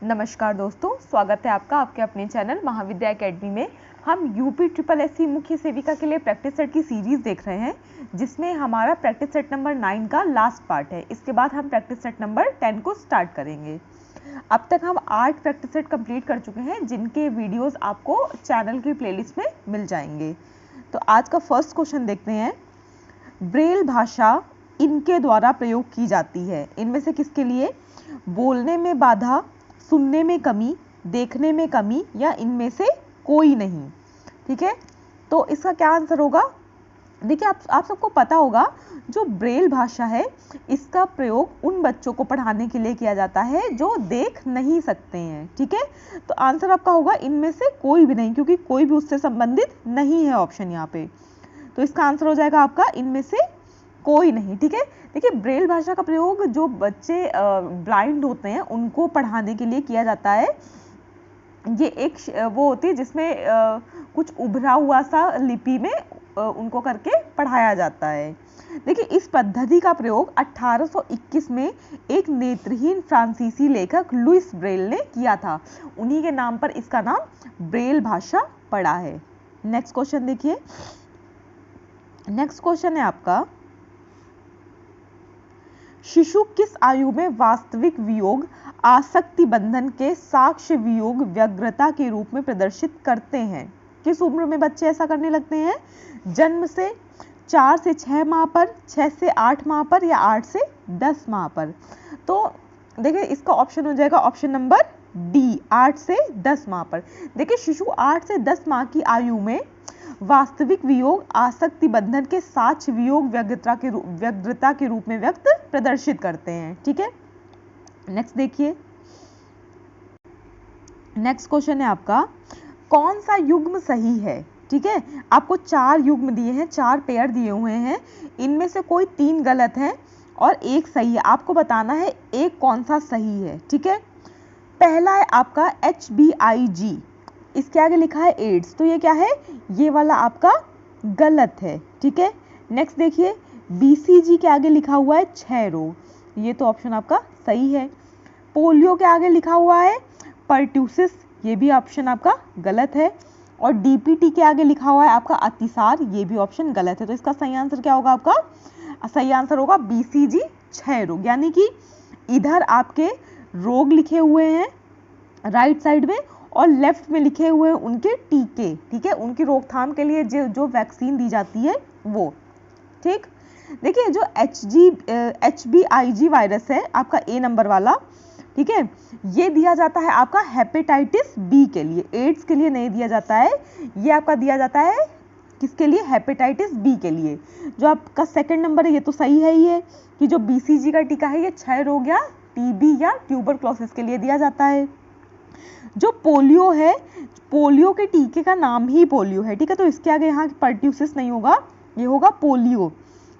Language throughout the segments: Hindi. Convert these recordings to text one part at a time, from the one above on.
नमस्कार दोस्तों, स्वागत है आपका आपके अपने चैनल महाविद्या एकेडमी में। हम यूपी ट्रिपल एससी मुख्य सेविका के लिए प्रैक्टिस सेट की सीरीज देख रहे हैं, जिसमें हमारा प्रैक्टिस सेट नंबर 9 का लास्ट पार्ट है। इसके बाद हम प्रैक्टिस सेट नंबर 10 को स्टार्ट करेंगे। अब तक हम 8 प्रैक्टिस सेट कंप्लीट कर चुके हैं, जिनके वीडियोस आपको चैनल की प्लेलिस्ट में मिल जाएंगे। तो आज का फर्स्ट क्वेश्चन देखते हैं। ब्रेल भाषा इनके द्वारा प्रयोग की जाती है, इनमें से किसके लिए? बोलने में बाधा, सुनने में कमी, देखने में कमी, या इनमें से कोई नहीं। ठीक है, तो इसका क्या आंसर होगा? देखिए, आप सबको पता होगा, जो ब्रेल भाषा है इसका प्रयोग उन बच्चों को पढ़ाने के लिए किया जाता है जो देख नहीं सकते हैं। ठीक है, तो आंसर आपका होगा इनमें से कोई भी नहीं, क्योंकि कोई भी उससे संबंधित नहीं है ऑप्शन यहाँ पे। तो इसका आंसर हो जाएगा आपका इनमें से कोई नहीं। ठीक है, देखिए, ब्रेल भाषा का प्रयोग जो बच्चे ब्लाइंड होते हैं उनको पढ़ाने के लिए किया जाता है। ये एक वो होती है जिसमें कुछ उभरा हुआ सा लिपि में उनको करके पढ़ाया जाता है। देखिए, इस पद्धति का प्रयोग 1821 में एक नेत्रहीन फ्रांसीसी लेखक लुइस ब्रेल ने किया था। उन्हीं के नाम पर इसका नाम ब्रेल भाषा पड़ा है। नेक्स्ट क्वेश्चन देखिए। नेक्स्ट क्वेश्चन है आपका, शिशु किस आयु में वास्तविक वियोग आसक्ति बंधन के साक्ष्य वियोग व्यग्रता के रूप में प्रदर्शित करते हैं? किस उम्र में बच्चे ऐसा करने लगते हैं? जन्म से, 4 से 6 माह पर, 6 से 8 माह पर, या 8 से 10 माह पर? तो देखिए, इसका ऑप्शन हो जाएगा ऑप्शन नंबर डी, 8 से 10 माह पर। देखिए, शिशु 8 से 10 माह की आयु में वास्तविक वियोग आसक्ति बंधन के साक्ष्य वियोग व्यग्रता के रूप में व्यक्त प्रदर्शित करते हैं। ठीक है, नेक्स्ट देखिए। नेक्स्ट क्वेश्चन है आपका, कौन सा युग्म सही है? ठीक है, आपको 4 युग्म दिए हैं, 4 पेयर दिए हुए हैं, इनमें से कोई 3 गलत है और 1 सही है। आपको बताना है एक कौन सा सही है। ठीक है, पहला है आपका HBIG, इसके आगे लिखा है एड्स, तो ये क्या है? ये वाला आपका गलत है। ठीक है, नेक्स्ट देखिए, BCG के आगे लिखा हुआ है क्षय रोग, ये तो ऑप्शन आपका सही है। पोलियो के आगे लिखा हुआ है पर्ट्यूसिस, ये भी ऑप्शन आपका गलत है। और DPT के आगे लिखा हुआ है आपका अतिसार, ये भी ऑप्शन गलत है। तो इसका सही आंसर क्या होगा? आपका सही आंसर होगा BCG क्षय रोग, यानी कि इधर आपके रोग लिखे हुए हैं राइट साइड में, और लेफ्ट में लिखे हुए हैं उनके टीके। ठीक है, उनकी रोकथाम के लिए जो वैक्सीन दी जाती है वो। ठीक, देखिए, जो HBIG वायरस है आपका A नंबर वाला, ठीक है, ये दिया जाता है आपका हेपेटाइटिस B के लिए, एड्स के लिए नहीं दिया जाता है। ये आपका दिया जाता है किसके लिए? हेपेटाइटिस B के लिए। जो आपका सेकंड नंबर है ये तो सही है ही है कि जो BCG का टीका है ये क्षय रोग या TB या ट्यूबरक्लोसिस के लिए दिया जाता है। जो पोलियो है, पोलियो के टीके का नाम ही पोलियो है। ठीक है, तो इसके आगे यहाँ पर्ट्यूसिस नहीं होगा, ये होगा पोलियो।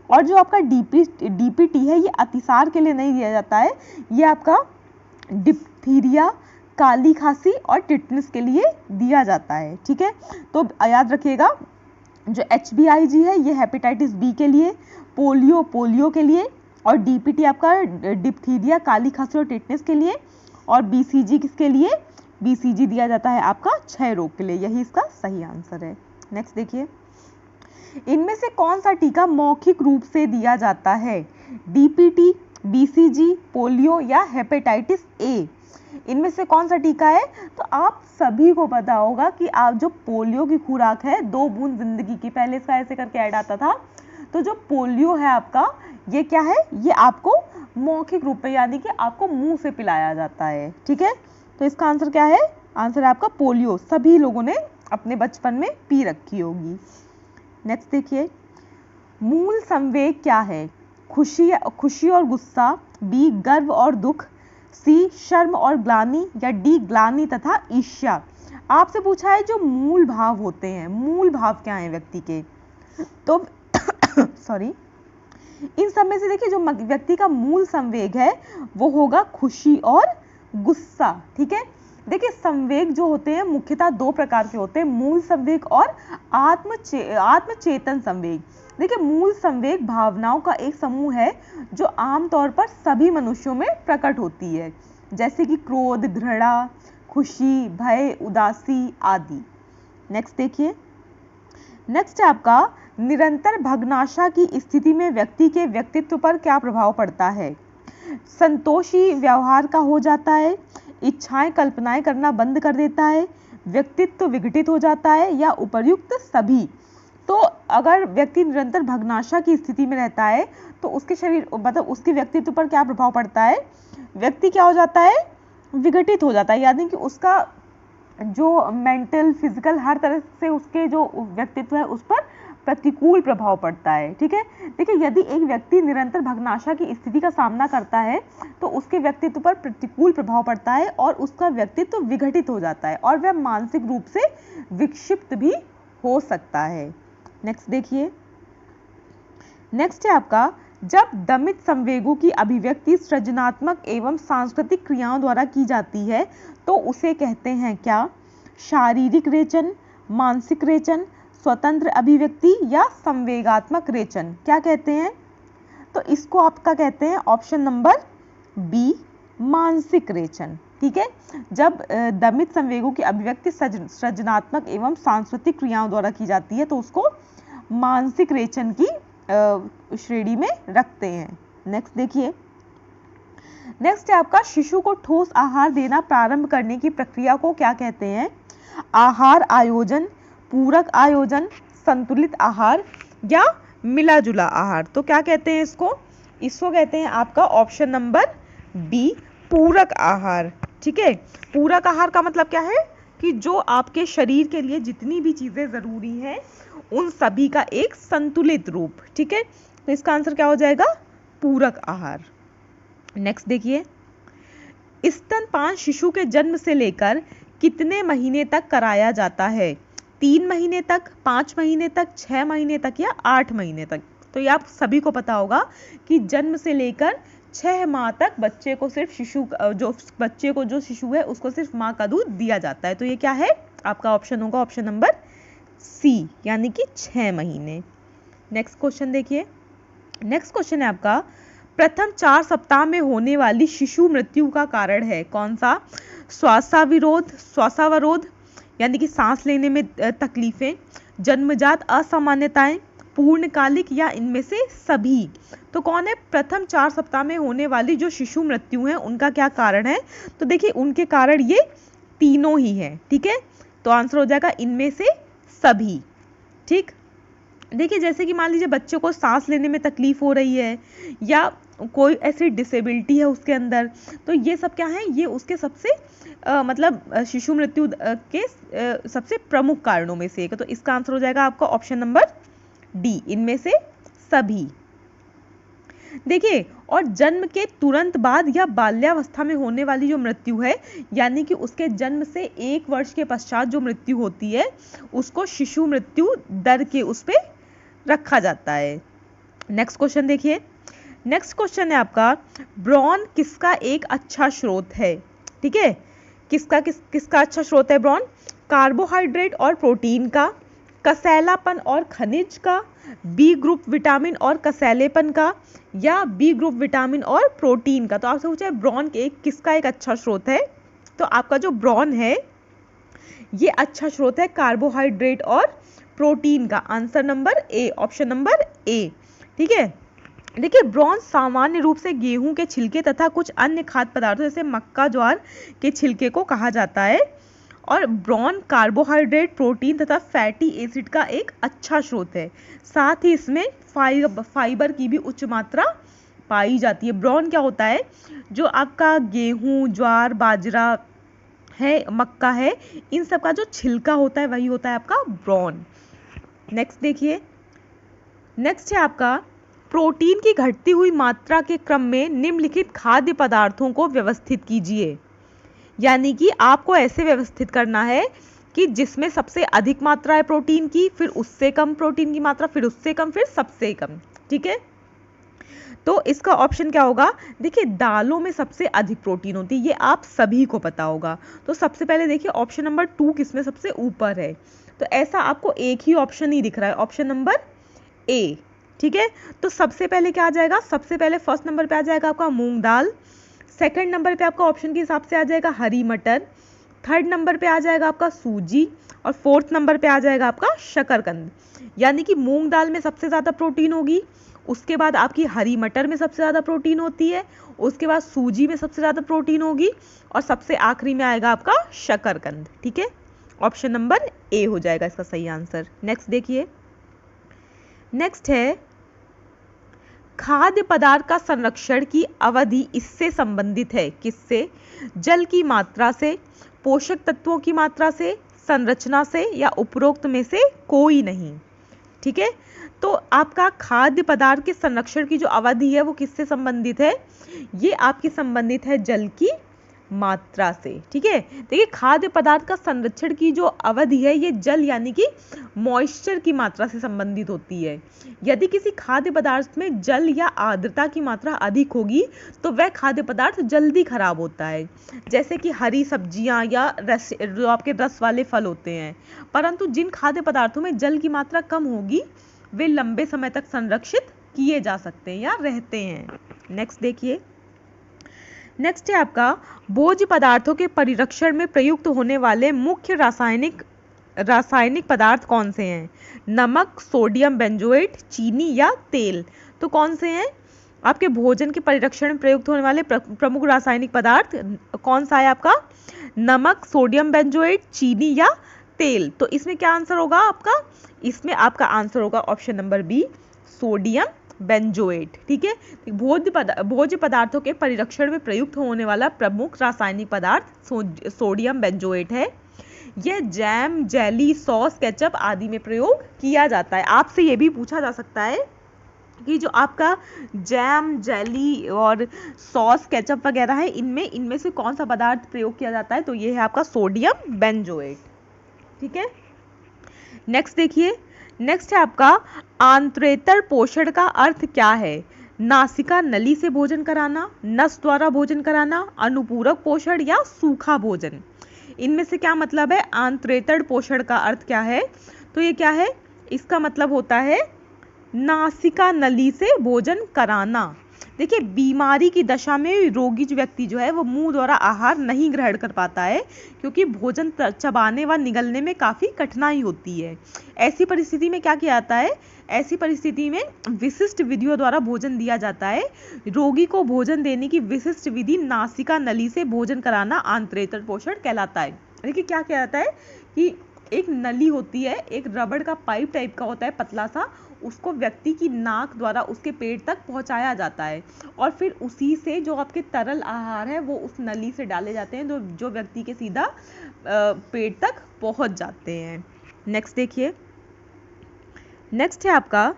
और जो आपका DPT है ये अतिसार के लिए नहीं दिया जाता है, ये आपका डिप्थीरिया, काली खांसी और टिटनेस के लिए दिया जाता है। ठीक है, तो याद रखिएगा, जो HBIG है ये हेपेटाइटिस B के लिए, पोलियो के लिए, और DPT आपका डिप्थीरिया, काली खांसी और टिटनेस के लिए, और BCG किसके लिए? BCG दिया जाता है आपका क्षय रोग के लिए। यही इसका सही आंसर है। नेक्स्ट देखिए, इनमें से कौन सा टीका मौखिक रूप से दिया जाता है? DPT, BCG, पोलियो या हेपेटाइटिस A? इनमें से कौन सा टीका है? तो आप सभी को पता होगा कि आप जो पोलियो की खुराक है 2 बूंद जिंदगी की, पहले इसका ऐसे करके ऐड आता था। तो जो पोलियो है आपका, ये क्या है? ये आपको मौखिक रूप में, यानी कि आपको मुंह से पिलाया जाता है। ठीक है, तो इसका आंसर क्या है? आंसर है आपका पोलियो। सभी लोगों ने अपने बचपन में पी रखी होगी। नेक्स्ट देखिए, मूल संवेग क्या है? खुशी और गुस्सा, B गर्व और दुख, C शर्म और ग्लानि, या D ग्लानि तथा ईर्ष्या? आपसे पूछा है जो मूल भाव होते हैं, मूल भाव क्या है व्यक्ति के? तो सॉरी, इन सब में से देखिए, जो व्यक्ति का मूल संवेग है वो होगा खुशी और गुस्सा। ठीक है, देखिए, संवेग जो होते हैं मुख्यतः 2 प्रकार के होते हैं, मूल संवेग और आत्मचेतन संवेग। देखिए, मूल संवेग भावनाओं का एक समूह है जो आमतौर पर सभी मनुष्यों में प्रकट होती है। जैसे कि क्रोध, घृणा, खुशी, भय, उदासी आदि। नेक्स्ट देखिए, नेक्स्ट है आपका निरंतर भग्नाशा की स्थिति में व्यक्ति के व्यक्तित्व पर क्या प्रभाव पड़ता है। संतोषी व्यवहार का हो जाता है, इच्छाएं कल्पनाएं करना बंद कर देता है, व्यक्तित्व विघटित हो जाता है, या उपर्युक्त सभी। तो अगर व्यक्ति निरंतर भग्नाशा की स्थिति में रहता है तो उसके शरीर मतलब उसके व्यक्तित्व पर क्या प्रभाव पड़ता है, व्यक्ति क्या हो जाता है, विघटित हो जाता है, यानी कि उसका जो मेंटल, फिजिकल, हर तरह से उसके जो व्यक्तित्व है उस पर प्रतिकूल प्रभाव पड़ता है। ठीक है, देखिए यदि एक व्यक्ति निरंतर भग्नाशा की स्थिति का सामना करता है तो उसके व्यक्तित्व पर प्रतिकूल प्रभाव पड़ता है और उसका व्यक्तित्व विघटित हो जाता है और वह मानसिक रूप से विक्षिप्त भी हो सकता है। नेक्स्ट देखिए, नेक्स्ट है आपका जब दमित संवेगों की अभिव्यक्ति सृजनात्मक एवं सांस्कृतिक क्रियाओं द्वारा की जाती है तो उसे कहते हैं क्या, शारीरिक रेचन, मानसिक रेचन, स्वतंत्र अभिव्यक्ति या संवेगात्मक रेचन। क्या कहते हैं, तो इसको आपका कहते हैं ऑप्शन नंबर बी, मानसिक रेचन। ठीक है, जब दमित संवेगों की अभिव्यक्ति सृजनात्मक एवं सांस्कृतिक क्रियाओं द्वारा की जाती है तो उसको मानसिक रेचन की श्रेणी में रखते हैं। नेक्स्ट देखिए, नेक्स्ट है आपका शिशु को ठोस आहार देना प्रारंभ करने की प्रक्रिया को क्या कहते हैं। आहार आयोजन, पूरक आयोजन, संतुलित आहार या मिला जुला आहार। तो क्या कहते हैं इसको कहते हैं आपका ऑप्शन नंबर बी, पूरक आहार। ठीक है, पूरक आहार का मतलब क्या है कि जो आपके शरीर के लिए जितनी भी चीजें जरूरी हैं उन सभी का एक संतुलित रूप। ठीक है, तो इसका आंसर क्या हो जाएगा, पूरक आहार। नेक्स्ट देखिए, स्तनपान शिशु के जन्म से लेकर कितने महीने तक कराया जाता है। 3 महीने तक, 5 महीने तक, 6 महीने तक या 8 महीने तक। तो ये आप सभी को पता होगा कि जन्म से लेकर 6 माह तक बच्चे को सिर्फ जो शिशु है उसको सिर्फ माँ का दूध दिया जाता है। तो ये क्या है आपका ऑप्शन होगा ऑप्शन नंबर सी, यानी कि 6 महीने। नेक्स्ट क्वेश्चन देखिए, नेक्स्ट क्वेश्चन है आपका प्रथम 4 सप्ताह में होने वाली शिशु मृत्यु का कारण है कौन सा। श्वासावरोध यानी कि सांस लेने में तकलीफें, जन्मजात असामान्यताएं, पूर्णकालिक या इनमें से सभी। तो कौन है प्रथम 4 सप्ताह में होने वाली जो शिशु मृत्यु है उनका क्या कारण है। तो देखिए उनके कारण ये तीनों ही है। ठीक है, तो आंसर हो जाएगा इनमें से सभी। ठीक, देखिए जैसे कि मान लीजिए बच्चों को सांस लेने में तकलीफ हो रही है या कोई ऐसी डिसेबिलिटी है उसके अंदर, तो ये सब क्या है, ये उसके सबसे शिशु मृत्यु के सबसे प्रमुख कारणों में से एक है। तो इसका आंसर हो जाएगा आपका ऑप्शन नंबर डी, इनमें से सभी। देखिए, और जन्म के तुरंत बाद या बाल्यावस्था में होने वाली जो मृत्यु है, यानी कि उसके जन्म से 1 वर्ष के पश्चात जो मृत्यु होती है उसको शिशु मृत्यु दर के उस पे रखा जाता है। नेक्स्ट क्वेश्चन देखिए, नेक्स्ट क्वेश्चन है आपका ब्रॉन किसका एक अच्छा स्रोत है। ठीक है, किसका अच्छा स्रोत है ब्रॉन, कार्बोहाइड्रेट और प्रोटीन का, कसैलापन और खनिज का, बी ग्रुप विटामिन और कसैलेपन का, या बी ग्रुप विटामिन और प्रोटीन का। तो आपसे पूछा है ब्रॉन के किसका एक अच्छा स्रोत है, तो आपका जो ब्रॉन है ये अच्छा स्रोत है कार्बोहाइड्रेट और प्रोटीन का। Answer number A, option number A. ठीक है, देखिए ब्रॉन सामान्य रूप से गेहूं के छिलके तथा कुछ अन्य खाद्य पदार्थों जैसे मक्का, ज्वार के छिलके को कहा जाता है। और ब्रॉन कार्बोहाइड्रेट, प्रोटीन तथा फैटी एसिड का एक अच्छा स्रोत है। साथ ही इसमें फाइबर की भी उच्च मात्रा पाई जाती है। ब्रॉन क्या होता है, जो आपका गेहूं, ज्वार, बाजरा है, मक्का है, इन सब का जो छिलका होता है वही होता है आपका ब्रॉन। नेक्स्ट देखिए, नेक्स्ट है आपका प्रोटीन की घटती हुई मात्रा के क्रम में निम्नलिखित खाद्य पदार्थों को व्यवस्थित कीजिए। यानी कि आपको ऐसे व्यवस्थित करना है कि जिसमें सबसे अधिक मात्रा है प्रोटीन की, फिर उससे कम प्रोटीन की मात्रा, फिर उससे कम, फिर सबसे कम। ठीक है, तो इसका ऑप्शन क्या होगा, देखिए दालों में सबसे अधिक प्रोटीन होती है, ये आप सभी को पता होगा। तो सबसे पहले देखिए ऑप्शन नंबर 2 किसमें सबसे ऊपर है, तो ऐसा आपको एक ही ऑप्शन ही दिख रहा है, ऑप्शन नंबर ए। ठीक है, तो सबसे पहले क्या आ जाएगा, सबसे पहले फर्स्ट नंबर पे आ जाएगा आपका मूंग दाल, सेकंड नंबर पे आपका ऑप्शन के हिसाब से आ जाएगा हरी मटर, थर्ड नंबर पे आ जाएगा आपका सूजी, और फोर्थ नंबर पे आ जाएगा आपका शकरकंद। यानी कि मूंग दाल में सबसे ज़्यादा प्रोटीन होगी, उसके बाद आपकी हरी मटर में सबसे ज़्यादा प्रोटीन होती है, उसके बाद सूजी में सबसे ज़्यादा प्रोटीन होगी, और सबसे आखिरी में आएगा आपका शकरकंद। ठीक है, ऑप्शन नंबर ए हो जाएगा इसका सही आंसर। नेक्स्ट देखिए, नेक्स्ट है खाद्य पदार्थ का संरक्षण की अवधि इससे संबंधित है, किससे? जल की मात्रा से, पोषक तत्वों की मात्रा से, संरचना से, या उपरोक्त में से कोई नहीं। ठीक है, तो आपका खाद्य पदार्थ के संरक्षण की जो अवधि है वो किससे संबंधित है? ये आपकी संबंधित है जल की मात्रा से। ठीक है, देखिए खाद्य पदार्थ का संरक्षण की जो अवधि है ये जल यानी कि मॉइस्चर की मात्रा से संबंधित होती है। यदि किसी खाद्य पदार्थ में जल या आर्द्रता की मात्रा अधिक होगी तो वह खाद्य पदार्थ जल्दी खराब होता है, जैसे कि हरी सब्जियां या जो आपके रस वाले फल होते हैं। परंतु जिन खाद्य पदार्थों में जल की मात्रा कम होगी वे लंबे समय तक संरक्षित किए जा सकते हैं या रहते हैं। नेक्स्ट देखिए, नेक्स्ट है आपका भोज्य पदार्थों के परिरक्षण में प्रयुक्त होने वाले मुख्य रासायनिक पदार्थ कौन से हैं? नमक, सोडियम बेंजोएट, चीनी या तेल? तो कौन से हैं आपके भोजन के परिरक्षण में प्रयुक्त होने वाले प्रमुख रासायनिक पदार्थ? कौन सा है आपका? नमक, सोडियम बेंजोएट, चीनी या तेल? तो इसमें क्या आंसर होगा आपका? इसमें आपका आंसर होगा option number b, sodium benzoate. ठीक है, भोज्य पदार्थों के परिरक्षण में प्रयुक्त होने वाला प्रमुख रासायनिक पदार्थ सोडियम बेंजोएट है। यह जैम, जेली, सॉस, केचप आदि में प्रयोग किया जाता है। आपसे ये भी पूछा जा सकता है कि जो आपका जैम, जेली और सॉस, केचप वगैरह है इनमें से कौन सा पदार्थ प्रयोग किया जाता है? तो ये है आपका सोडियम बेंजोएट। ठीक है, नेक्स्ट देखिए, नेक्स्ट है आपका आंत्रेतर पोषण का अर्थ क्या है? नासिका नली से भोजन कराना, नस द्वारा भोजन कराना, अनुपूरक पोषण या सूखा भोजन? इनमें से क्या मतलब है? आंत्रेतर पोषण का अर्थ क्या है? तो ये क्या है? इसका मतलब होता है नासिका नली से भोजन कराना। देखिए बीमारी की दशा में रोगी जो व्यक्ति जो है वो मुंह द्वारा आहार नहीं ग्रहण कर पाता है क्योंकि भोजन चबाने व निगलने में काफ़ी कठिनाई होती है। ऐसी परिस्थिति में क्या किया जाता है? ऐसी परिस्थिति में विशिष्ट विधियों द्वारा भोजन दिया जाता है। रोगी को भोजन देने की विशिष्ट विधि नासिका नली से भोजन कराना आंत्रेतर पोषण कहलाता है। देखिए क्या किया जाता है कि एक नली होती है, एक रबड़ का पाइप टाइप का होता है पतला सा, उसको व्यक्ति की नाक द्वारा उसके पेट तक पहुंचाया जाता है और फिर उसी से जो आपके तरल आहार है वो उस नली से डाले जाते हैं जो व्यक्ति के सीधा पेट तक पहुंच जाते हैं। नेक्स्ट देखिए, नेक्स्ट है आपका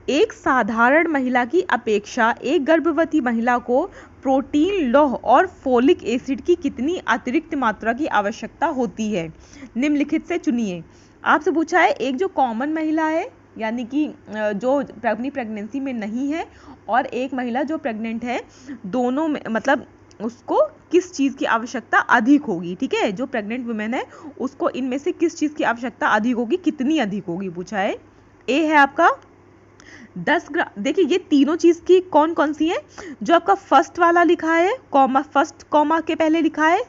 एक साधारण महिला की अपेक्षा एक गर्भवती महिला को प्रोटीन, लौह और फोलिक एसिड की कितनी अतिरिक्त मात्रा की आवश्यकता होती है? निम्नलिखित से चुनिए। आपसे पूछा है एक जो कॉमन महिला है यानी कि जो अपनी प्रेगनेंसी में नहीं है और एक महिला जो प्रेग्नेंट है, दोनों में मतलब उसको किस चीज़ की आवश्यकता अधिक होगी? ठीक है, जो प्रेग्नेंट वुमेन है उसको इनमें से किस चीज़ की आवश्यकता अधिक होगी, कितनी अधिक होगी पूछा है। ए है आपका 10 ग्राम। देखिए ये तीनों चीज़ की कौन कौन सी है? जो आपका फर्स्ट वाला लिखा है कॉमा, फर्स्ट कॉमा के पहले लिखा है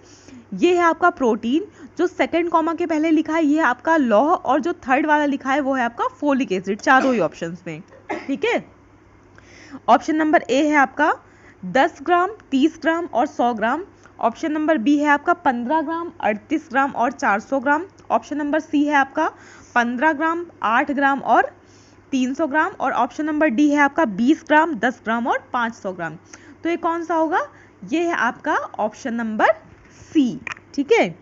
ये है आपका प्रोटीन, जो सेकंड कॉमा के पहले लिखा है ये है आपका लौह और जो थर्ड वाला लिखा है वो है आपका फोलिक एसिड। चारों ही ऑप्शंस में। ठीक है, ऑप्शन नंबर ए है आपका 10 ग्राम, 30 ग्राम और 100 ग्राम। ऑप्शन नंबर बी है आपका 15 ग्राम, 38 ग्राम और 400 ग्राम। ऑप्शन नंबर सी है आपका 15 ग्राम, 8 ग्राम और 300 ग्राम। और ऑप्शन नंबर डी है आपका 20 ग्राम, 10 ग्राम और 500 ग्राम। तो ये कौन सा होगा? ये है आपका ऑप्शन नंबर सी। ठीक है,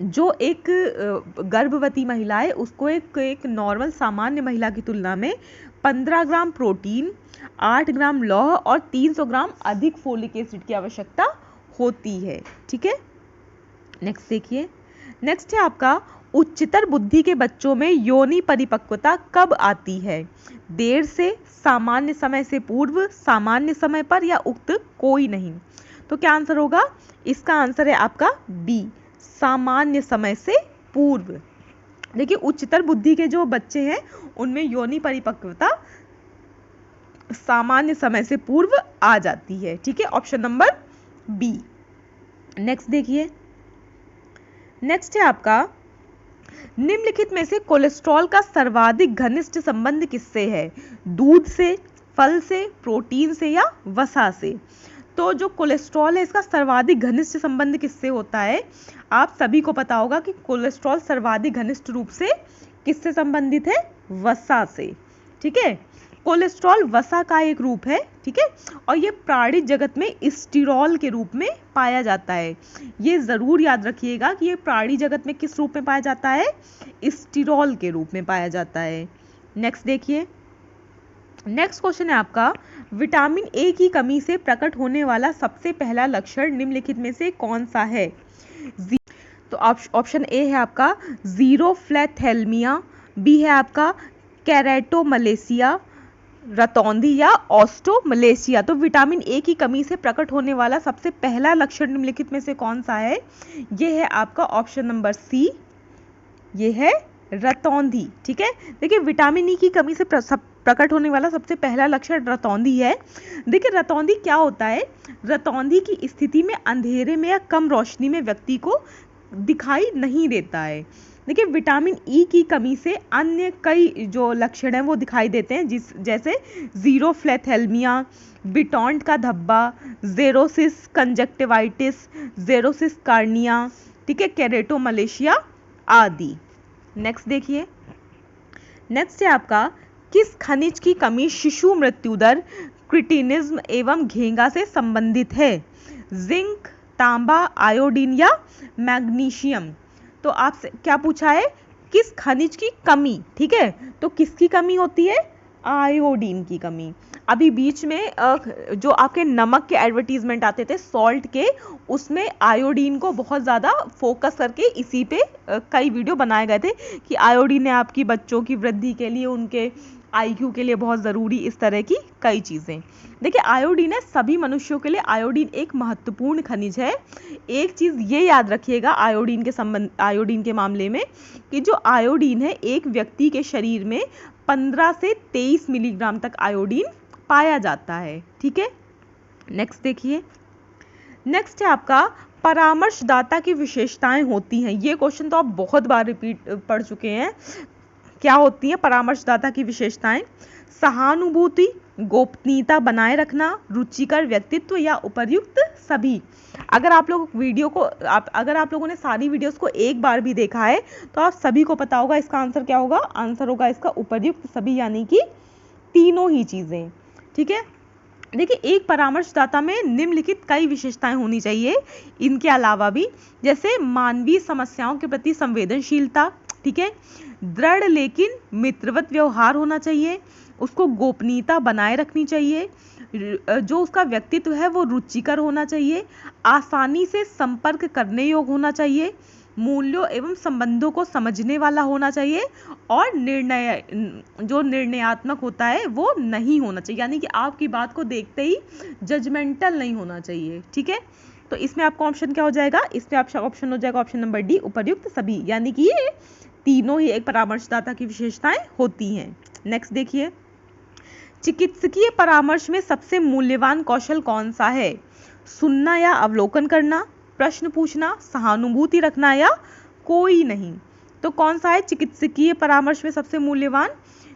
जो एक गर्भवती महिला है उसको एक नॉर्मल सामान्य महिला की तुलना में 15 ग्राम प्रोटीन, 8 ग्राम लौह और 300 ग्राम अधिक फोलिक एसिड की आवश्यकता होती है। ठीक है, नेक्स्ट देखिए, नेक्स्ट है आपका उच्चतर बुद्धि के बच्चों में योनि परिपक्वता कब आती है? देर से, सामान्य समय से पूर्व, सामान्य समय पर या उक्त कोई नहीं? तो क्या आंसर होगा? इसका आंसर है आपका बी, सामान्य समय से पूर्व। देखिए उच्चतर बुद्धि के जो बच्चे हैं उनमें योनि परिपक्वता सामान्य समय से पूर्व आ जाती है। ठीक है, ऑप्शन नंबर बी। नेक्स्ट देखिए, नेक्स्ट है आपका, निम्नलिखित में से कोलेस्ट्रॉल का सर्वाधिक घनिष्ठ संबंध किससे है? दूध से, फल से, प्रोटीन से या वसा से? तो जो कोलेस्ट्रॉल है इसका सर्वाधिक घनिष्ठ संबंध किससे होता है? आप सभी को पता होगा कि कोलेस्ट्रॉल सर्वाधिक घनिष्ठ रूप से किससे संबंधित है? वसा से। ठीक है, कोलेस्ट्रॉल वसा का एक रूप है। ठीक है, और ये प्राणी जगत में स्टीरॉल के रूप में पाया जाता है। ये जरूर याद रखिएगा कि ये प्राणी जगत में किस रूप में पाया जाता है? स्टीरॉल के रूप में पाया जाता है। नेक्स्ट देखिए, नेक्स्ट क्वेश्चन है आपका, विटामिन ए की कमी से प्रकट होने वाला सबसे पहला लक्षण निम्नलिखित में से कौन सा है? तो ऑप्शन ए है आपका ज़ीरोफ्लैथेलमिया, बी है आपका कैरेटोमलेशिया, रतौंधी या ऑस्टोमलेशिया। तो विटामिन ए की कमी से प्रकट होने वाला सबसे पहला लक्षण निम्नलिखित में से कौन सा है? ये है आपका ऑप्शन नंबर सी, ये है रतौंधी। ठीक है, देखिए विटामिन ई की कमी से प्रकट होने वाला सबसे पहला लक्षण रतौंधी है। देखिए रतौंधी क्या होता है? रतौंधी की स्थिति में अंधेरे में या कम रोशनी में व्यक्ति को दिखाई नहीं देता है। देखिए विटामिन ई की कमी से अन्य कई जो लक्षण हैं वो दिखाई देते हैं, जैसे ज़ीरोफ्लैथेलमिया, बिटॉन्ट का धब्बा, ज़ेरोसिस कंजक्टिवाइटिस, ज़ेरोसिस कार्निया, ठीक है, कैरेटोमलेशिया आदि। नेक्स्ट देखिए, नेक्स्ट है आपका, किस खनिज की कमी शिशु मृत्यु दर, क्रिटिनिज्म एवं घेंगा से संबंधित है? जिंक, तांबा, आयोडीन या मैग्नीशियम? तो आपसे क्या पूछा है? किस खनिज की कमी। ठीक है, तो किसकी कमी होती है? आयोडीन की कमी। अभी बीच में जो आपके नमक के एडवर्टीजमेंट आते थे सॉल्ट के, उसमें आयोडीन को बहुत ज़्यादा फोकस करके इसी पे कई वीडियो बनाए गए थे कि आयोडीन है आपकी बच्चों की वृद्धि के लिए, उनके आईक्यू के लिए बहुत ज़रूरी, इस तरह की कई चीज़ें। देखिए आयोडीन है सभी मनुष्यों के लिए, आयोडीन एक महत्वपूर्ण खनिज है। एक चीज़ ये याद रखिएगा आयोडीन के मामले में कि जो आयोडीन है एक व्यक्ति के शरीर में 15 से 23 मिलीग्राम तक आयोडीन पाया जाता है। ठीक है, नेक्स्ट देखिए, नेक्स्ट है आपका, परामर्शदाता की विशेषताएं होती हैं। ये क्वेश्चन तो आप बहुत बार रिपीट पढ़ चुके हैं। क्या होती है परामर्शदाता की विशेषताएं? सहानुभूति, गोपनीयता बनाए रखना, रुचिकर व्यक्तित्व या उपर्युक्त सभी। अगर आप लोगों ने सारी वीडियोस को एक बार भी देखा है तो आप सभी को पता होगा इसका आंसर क्या होगा। आंसर होगा इसका उपर्युक्त सभी, यानी कि तीनों ही चीजें। ठीक है, देखिए एक परामर्शदाता में निम्नलिखित कई विशेषताएं होनी चाहिए इनके अलावा भी, जैसे मानवीय समस्याओं के प्रति संवेदनशीलता, ठीक है, दृढ़ लेकिन मित्रवत व्यवहार होना चाहिए, उसको गोपनीयता बनाए रखनी चाहिए, जो उसका व्यक्तित्व है वो रुचिकर होना चाहिए, आसानी से संपर्क करने योग्य होना चाहिए, मूल्यों एवं संबंधों को समझने वाला होना चाहिए, और जो निर्णयात्मक होता है वो नहीं होना चाहिए, यानी कि आपकी बात को देखते ही जजमेंटल नहीं होना चाहिए। ठीक है, तो इसमें आपका ऑप्शन क्या हो जाएगा? इसमें आपका ऑप्शन हो जाएगा ऑप्शन नंबर डी, उपर्युक्त सभी, यानी कि ये तीनों ही एक परामर्शदाता की विशेषताएं होती हैं। नेक्स्ट देखिए, चिकित्सकीय परामर्श में सबसे मूल्यवान कौशल कौन सा है? सुनना या अवलोकन करना, प्रश्न पूछना, सहानुभूति रखना या कोई नहीं? तो कौन सा है चिकित्सकीय परामर्श में सबसे मूल्यवान?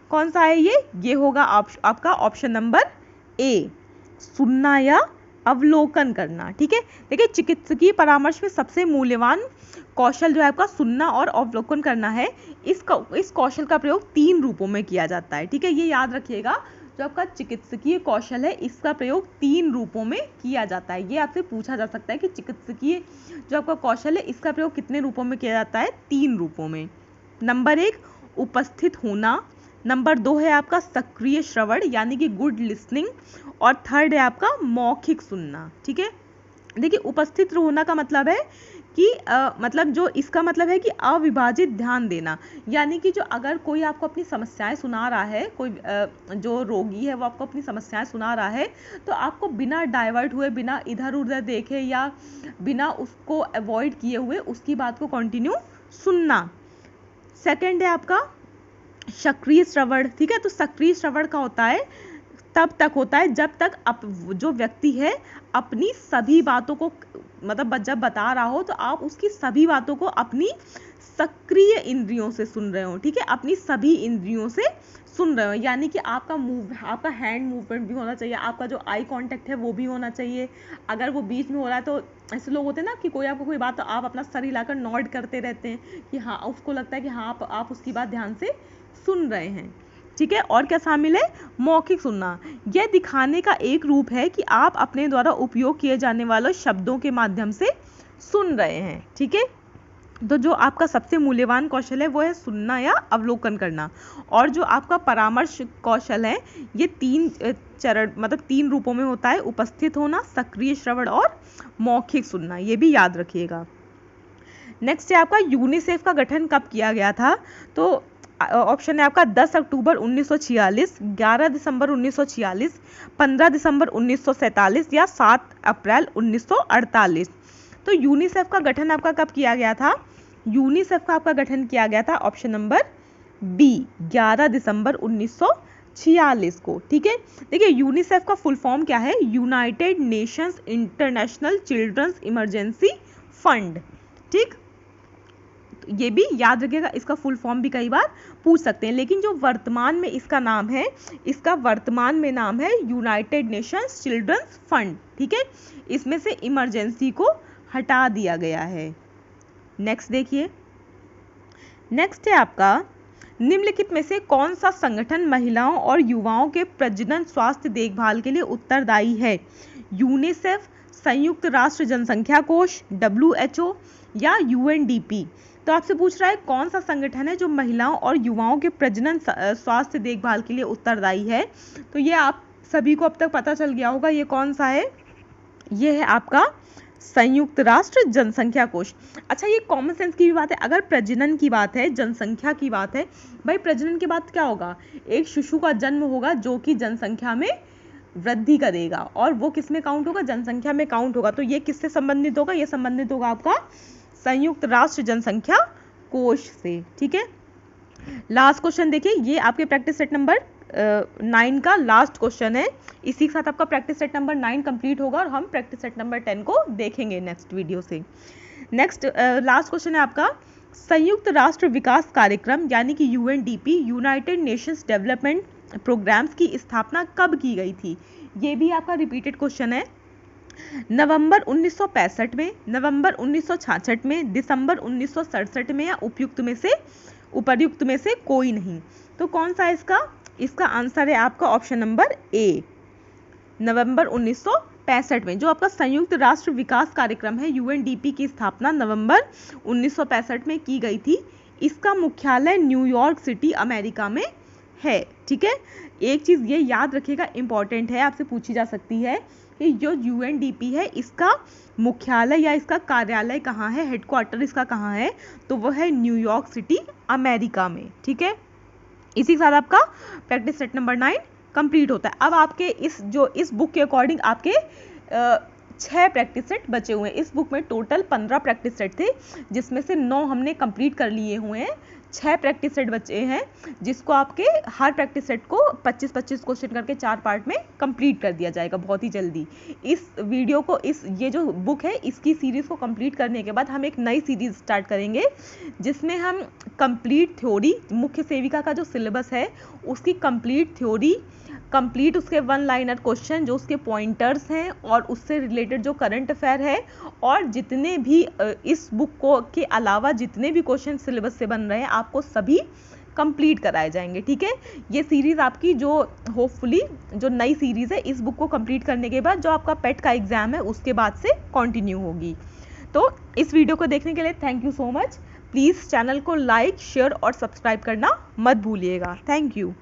कौन सा है ये होगा आपका ऑप्शन नंबर ए, सुनना या अवलोकन करना। ठीक है, देखिए चिकित्सकीय परामर्श में सबसे मूल्यवान कौशल जो है आपका सुनना और अवलोकन करना है। इस कौशल का प्रयोग 3 रूपों में किया जाता है। ठीक है, ये याद रखिएगा, जो आपका चिकित्सकीय कौशल है इसका प्रयोग 3 रूपों में किया जाता है। ये आपसे पूछा जा सकता है कि चिकित्सकीय जो आपका कौशल है इसका प्रयोग कितने रूपों में किया जाता है? 3 रूपों में। नंबर 1 उपस्थित होना, नंबर 2 है आपका सक्रिय श्रवण यानी कि गुड लिसनिंग, और थर्ड है आपका मौखिक सुनना। ठीक है, देखिए उपस्थित होना का मतलब है कि मतलब जो इसका मतलब है कि अविभाजित ध्यान देना, यानी कि जो अगर कोई आपको अपनी समस्याएं सुना रहा है, कोई जो रोगी है वो आपको अपनी समस्याएं सुना रहा है, तो आपको बिना डाइवर्ट हुए, बिना इधर उधर देखे या बिना उसको अवॉइड किए हुए उसकी बात को कंटिन्यू सुनना। सेकंड है आपका सक्रिय श्रवण। ठीक है, तो सक्रिय श्रवण का होता है तब तक होता है जब तक जो व्यक्ति है अपनी सभी बातों को, मतलब जब बता रहा हो तो आप उसकी सभी बातों को अपनी सक्रिय इंद्रियों से सुन रहे हो, ठीक है, अपनी सभी इंद्रियों से सुन रहे हो। यानी कि आपका हैंड मूवमेंट भी होना चाहिए, आपका जो आई कांटेक्ट है वो भी होना चाहिए। अगर वो बीच में हो रहा है तो ऐसे लोग होते हैं ना कि कोई आपको कोई बात तो आप अपना सर हिलाकर नॉड करते रहते हैं कि हाँ, उसको लगता है कि हाँ आप उसकी बात ध्यान से सुन रहे हैं, ठीक है। और क्या शामिल है? मौखिक सुनना। यह दिखाने का एक रूप है कि आप अपने द्वारा उपयोग किए जाने वाले शब्दों के माध्यम से सुन रहे हैं, ठीक है। तो जो आपका सबसे मूल्यवान कौशल है वो है सुनना या अवलोकन करना। और जो आपका परामर्श कौशल है ये 3 चरण मतलब 3 रूपों में होता है: उपस्थित होना, सक्रिय श्रवण और मौखिक सुनना। ये भी याद रखिएगा। नेक्स्ट है आपका यूनिसेफ का गठन कब किया गया था? तो ऑप्शन है आपका 10 अक्टूबर 1946, 11 दिसंबर 1946, 15 दिसंबर 1947 या 7 अप्रैल 1948। तो यूनिसेफ का गठन आपका कब किया गया था? यूनिसेफ का आपका गठन किया गया था ऑप्शन नंबर बी 11 दिसंबर 1946 को, ठीक है। देखिए यूनिसेफ का फुल फॉर्म क्या है? United Nations International Children's Emergency Fund, ठीक। ये भी याद रखिएगा, इसका फुल फॉर्म भी कई बार पूछ सकते हैं। लेकिन जो वर्तमान में इसका नाम है, इसका वर्तमान में नाम है यूनाइटेड नेशंस चिल्ड्रंस फंड, ठीक है। इसमें से इमरजेंसी को हटा दिया गया है। नेक्स्ट देखिए, नेक्स्ट है आपका निम्नलिखित में से कौन सा संगठन महिलाओं और युवाओं के प्रजनन स्वास्थ्य देखभाल के लिए उत्तरदायी है? यूनिसेफ, संयुक्त राष्ट्र जनसंख्या कोष, WHO या UNDP। तो आपसे पूछ रहा है कौन सा संगठन है जो महिलाओं और युवाओं के प्रजनन स्वास्थ्य देखभाल के लिए उत्तरदायी है। तो ये आप सभी को अब तक पता चल गया होगा ये कौन सा है। ये है आपका संयुक्त राष्ट्र जनसंख्या कोष। अच्छा, ये कॉमन सेंस की भी बात है। अगर प्रजनन की बात है, जनसंख्या की बात है, भाई प्रजनन के बाद क्या होगा? एक शिशु का जन्म होगा जो कि जनसंख्या में वृद्धि करेगा, और वो किस में काउंट होगा? जनसंख्या में काउंट होगा। तो ये किससे संबंधित होगा? ये संबंधित होगा आपका संयुक्त राष्ट्र जनसंख्या कोष से, ठीक है। लास्ट क्वेश्चन देखिए, ये आपके प्रैक्टिस सेट नंबर 9 का लास्ट क्वेश्चन है। इसी के साथ आपका प्रैक्टिस सेट नंबर 9 कंप्लीट होगा और हम प्रैक्टिस सेट नंबर 10 को देखेंगे नेक्स्ट वीडियो से। नेक्स्ट लास्ट क्वेश्चन है आपका, संयुक्त राष्ट्र विकास कार्यक्रम यानी कि UNDP, United Nations Development Programmes की स्थापना कब की गई थी? ये भी आपका रिपीटेड क्वेश्चन है। नवंबर 1965 में, नवंबर 1966 में, दिसंबर 1967 में या उपर्युक्त में से कोई नहीं। तो कौन सा इसका? इसका आंसर है आपका ऑप्शन नंबर ए, नवंबर 1965 में। जो आपका संयुक्त राष्ट्र विकास कार्यक्रम है UNDP की स्थापना नवंबर 1965 में की गई थी। इसका मुख्यालय न्यूयॉर्क सिटी अमेरिका में है, ठीक है। एक चीज़ ये याद रखिएगा, इंपॉर्टेंट है, आपसे पूछी जा सकती है कि जो UNDP है इसका मुख्यालय या इसका कार्यालय कहाँ है, हेडक्वार्टर इसका कहाँ है? तो वो है न्यूयॉर्क सिटी अमेरिका में, ठीक है। इसी के साथ आपका प्रैक्टिस सेट नंबर 9 कंप्लीट होता है। अब आपके इस बुक के अकॉर्डिंग आपके 6 प्रैक्टिस सेट बचे हुए हैं। इस बुक में टोटल 15 प्रैक्टिस सेट थे, जिसमें से 9 हमने कंप्लीट कर लिए हुए हैं। 6 प्रैक्टिस सेट बचे हैं, जिसको आपके हर प्रैक्टिस सेट को 25-25 क्वेश्चन करके 4 पार्ट में कंप्लीट कर दिया जाएगा बहुत ही जल्दी। इस वीडियो को ये जो बुक है इसकी सीरीज़ को कंप्लीट करने के बाद हम एक नई सीरीज़ स्टार्ट करेंगे, जिसमें हम कंप्लीट थ्योरी, मुख्य सेविका का जो सिलेबस है उसकी कंप्लीट थ्योरी, कंप्लीट उसके 1 लाइनर क्वेश्चन जो उसके पॉइंटर्स हैं और उससे रिलेटेड जो करंट अफेयर है, और जितने भी इस बुक को के अलावा जितने भी क्वेश्चन सिलेबस से बन रहे हैं आपको सभी कंप्लीट कराए जाएंगे, ठीक है। ये सीरीज़ आपकी जो होपफुली जो नई सीरीज़ है इस बुक को कंप्लीट करने के बाद जो आपका पेट का एग्ज़ाम है उसके बाद से कंटिन्यू होगी। तो इस वीडियो को देखने के लिए thank you so much. Please channel को लाइक, शेयर और सब्सक्राइब करना मत भूलिएगा। Thank you.